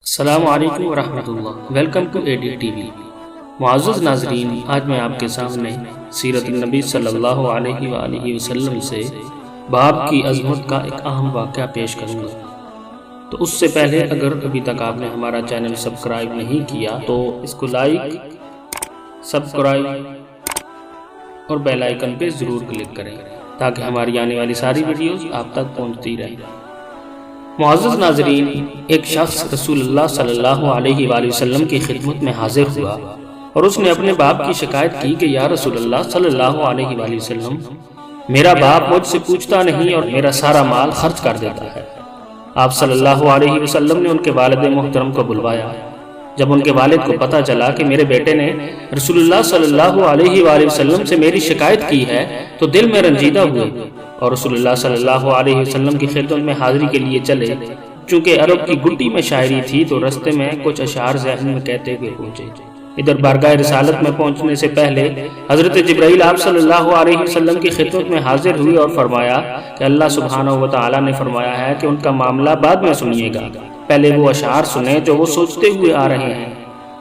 السلام علیکم ورحمۃ اللہ۔ ویلکم ٹو ایڈی ٹی وی۔ معزز ناظرین، آج میں آپ کے سامنے سیرت النبی صلی اللہ علیہ وآلہ وسلم سے باپ کی عظمت کا ایک اہم واقعہ پیش کروں گا۔ تو اس سے پہلے اگر ابھی تک آپ نے ہمارا چینل سبسکرائب نہیں کیا تو اس کو لائک، سبسکرائب اور بیل آئیکن پہ ضرور کلک کریں تاکہ ہماری آنے والی ساری ویڈیوز آپ تک پہنچتی رہیں۔ معزز ناظرین، ایک شخص رسول اللہ صلی اللہ علیہ وآلہ وسلم کی خدمت میں حاضر ہوا اور اس نے اپنے باپ کی شکایت کی کہ یا رسول اللہ صلی اللہ علیہ وآلہ وسلم، میرا باپ مجھ سے پوچھتا نہیں اور میرا سارا مال خرچ کر دیتا ہے۔ آپ صلی اللہ علیہ وسلم نے ان کے والد محترم کو بلوایا۔ جب ان کے والد کو پتہ چلا کہ میرے بیٹے نے رسول اللہ صلی اللہ علیہ وآلہ وسلم سے میری شکایت کی ہے تو دل میں رنجیدہ ہوئے اور رسول اللہ صلی اللہ علیہ وسلم کی خدمت میں حاضری کے لیے چلے۔ چونکہ عرب کی گٹی میں شاعری تھی تو رستے میں کچھ اشعار ذہن میں کہتے ہوئے پہنچے۔ ادھر بارگاہ رسالت میں پہنچنے سے پہلے حضرت جبرائیل آپ صلی اللہ علیہ وسلم کی خدمت میں حاضر ہوئی اور فرمایا کہ اللہ سبحانہ وتعالی نے فرمایا ہے کہ ان کا معاملہ بعد میں سنیے گا، پہلے وہ اشعار سنیں جو وہ سوچتے ہوئے آ رہے ہیں۔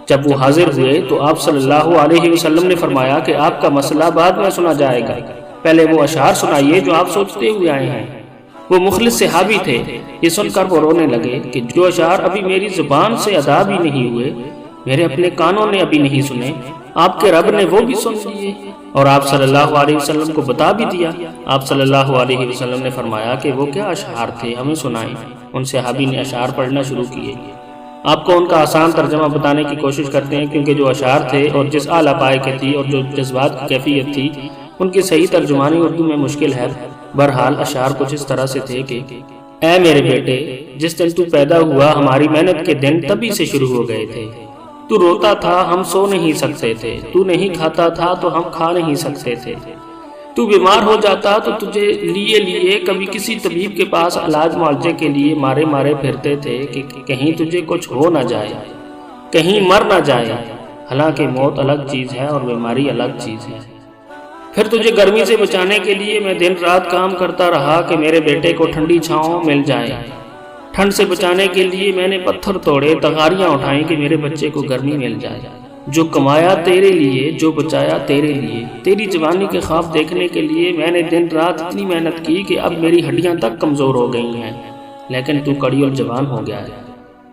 جب وہ حاضر ہوئے تو آپ صلی اللہ علیہ وسلم نے فرمایا کہ آپ کا مسئلہ بعد میں سنا جائے گا، پہلے وہ اشعار سنائیے جو آپ سوچتے ہوئے آئے ہیں۔ وہ مخلص صحابی تھے۔ یہ سن کر وہ رونے لگے کہ جو اشعار ابھی میری زبان سے ادا بھی نہیں ہوئے، میرے اپنے کانوں نے ابھی نہیں سنے، آپ کے رب نے وہ بھی سن لیے اور آپ صلی اللہ علیہ وسلم کو بتا بھی دیا۔ آپ صلی اللہ علیہ وسلم نے فرمایا کہ وہ کیا اشعار تھے، ہمیں سنائیں۔ ان صحابی نے اشعار پڑھنا شروع کیے۔ آپ کو ان کا آسان ترجمہ بتانے کی کوشش کرتے ہیں کیونکہ جو اشعار تھے اور جس اعلیٰ پائے کے تھی اور جو جذبات کی کیفیت تھی ان کی صحیح ترجمانی اردو میں مشکل ہے۔ بہرحال اشعار کچھ اس طرح سے تھے کہ اے میرے بیٹے، جس دن تو پیدا ہوا ہماری محنت کے دن تبھی سے شروع ہو گئے تھے۔ تو روتا تھا، ہم سو نہیں سکتے تھے۔ تو نہیں کھاتا تھا تو ہم کھا نہیں سکتے تھے۔ تو بیمار ہو جاتا تو تجھے لیے کبھی کسی طبیب کے پاس علاج معالجے کے لیے مارے پھرتے تھے کہ کہیں تجھے کچھ ہو نہ جائے، کہیں مر نہ جائے۔ حالانکہ موت الگ چیز ہے اور بیماری الگ چیز ہے۔ پھر تجھے گرمی سے بچانے کے لیے میں دن رات کام کرتا رہا کہ میرے بیٹے کو ٹھنڈی چھاؤں مل جائے۔ ٹھنڈ سے بچانے کے لیے میں نے پتھر توڑے، تغاریاں اٹھائیں کہ میرے بچے کو گرمی مل جائے۔ جو کمایا تیرے لیے، جو بچایا تیرے لیے، تیری جوانی کے خواب دیکھنے کے لیے میں نے دن رات اتنی محنت کی کہ اب میری ہڈیاں تک کمزور ہو گئی ہیں، لیکن تو کڑی اور جوان ہو گیا ہے۔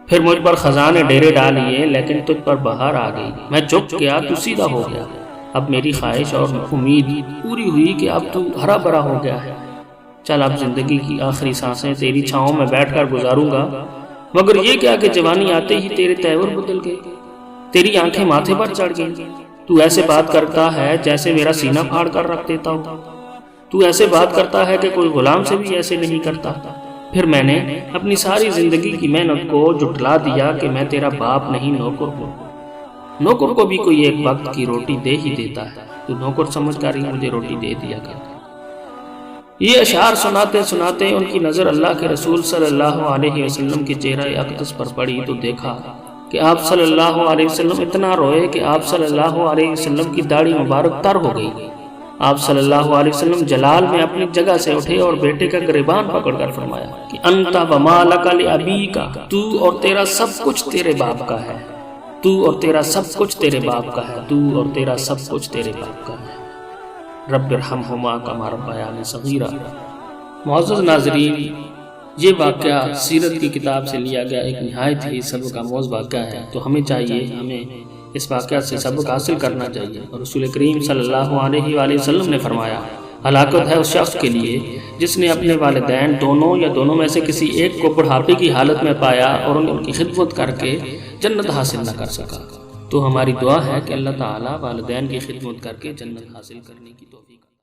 پھر مجھ پر خزاں نے ڈیرے ڈال لیے لیکن تجھ پر بہار آ گئی۔ میں جھک گیا، تو سیدھا ہو گیا۔ اب میری خواہش اور امید پوری ہوئی کہ اب تو ہرا بھرا ہو گیا ہے۔ چل اب زندگی کی آخری سانسیں تیری چھاؤں میں بیٹھ کر گزاروں گا۔ مگر یہ کیا کہ جوانی آتے ہی تیرے تیور بدل گئے، تیری آنکھیں ماتھے پر چڑھ گئیں۔ تو ایسے بات کرتا ہے جیسے میرا سینہ پھاڑ کر رکھ دیتا ہوں۔ تو ایسے بات کرتا ہے کہ کوئی غلام سے بھی ایسے نہیں کرتا۔ پھر میں نے اپنی ساری زندگی کی محنت کو جھٹلا دیا کہ میں تیرا باپ نہیں، نوکر ہوں۔ نوکر کو بھی کوئی ایک وقت کی روٹی دے ہی دیتا ہے، تو نوکر سمجھ کر ہی مجھے روٹی دے دیا کرتا۔ یہ اشعار سناتے سناتے ان کی نظر اللہ کے رسول صلی اللہ علیہ وسلم کے چہرہ اقدس پر پڑی تو دیکھا کہ آپ صلی اللہ علیہ وسلم اتنا روئے کہ آپ صلی اللہ علیہ وسلم کی داڑھی مبارک تر ہو گئی۔ آپ صلی اللہ علیہ وسلم جلال میں اپنی جگہ سے اٹھے اور بیٹے کا گریبان پکڑ کر فرمایا کہ انت وما لک لابیک، تو اور تیرا سب کچھ تیرے باپ کا ہے، تو اور تیرا سب کچھ تیرے باپ کا ہے، تو اور تیرا سب کچھ تیرے باپ کا ہے۔ رب ارحمہما کما ربیانی صغیرا۔ معزز ناظرین، یہ واقعہ سیرت کی کتاب سے لیا گیا ایک نہایت ہی سبق آموز واقعہ ہے، تو ہمیں چاہیے ہمیں اس واقعہ سے سبق حاصل کرنا چاہیے۔ اور رسول کریم صلی اللہ علیہ وآلہ وسلم نے فرمایا ہلاکت ہے اس شخص کے لیے جس نے اپنے والدین دونوں یا دونوں میں سے کسی ایک کو بڑھاپے کی حالت میں پایا اور ان کی خدمت کر کے جنت حاصل نہ کر سکا۔ تو ہماری دعا ہے کہ اللہ تعالیٰ والدین کی خدمت کر کے جنت حاصل کرنے کی توفیق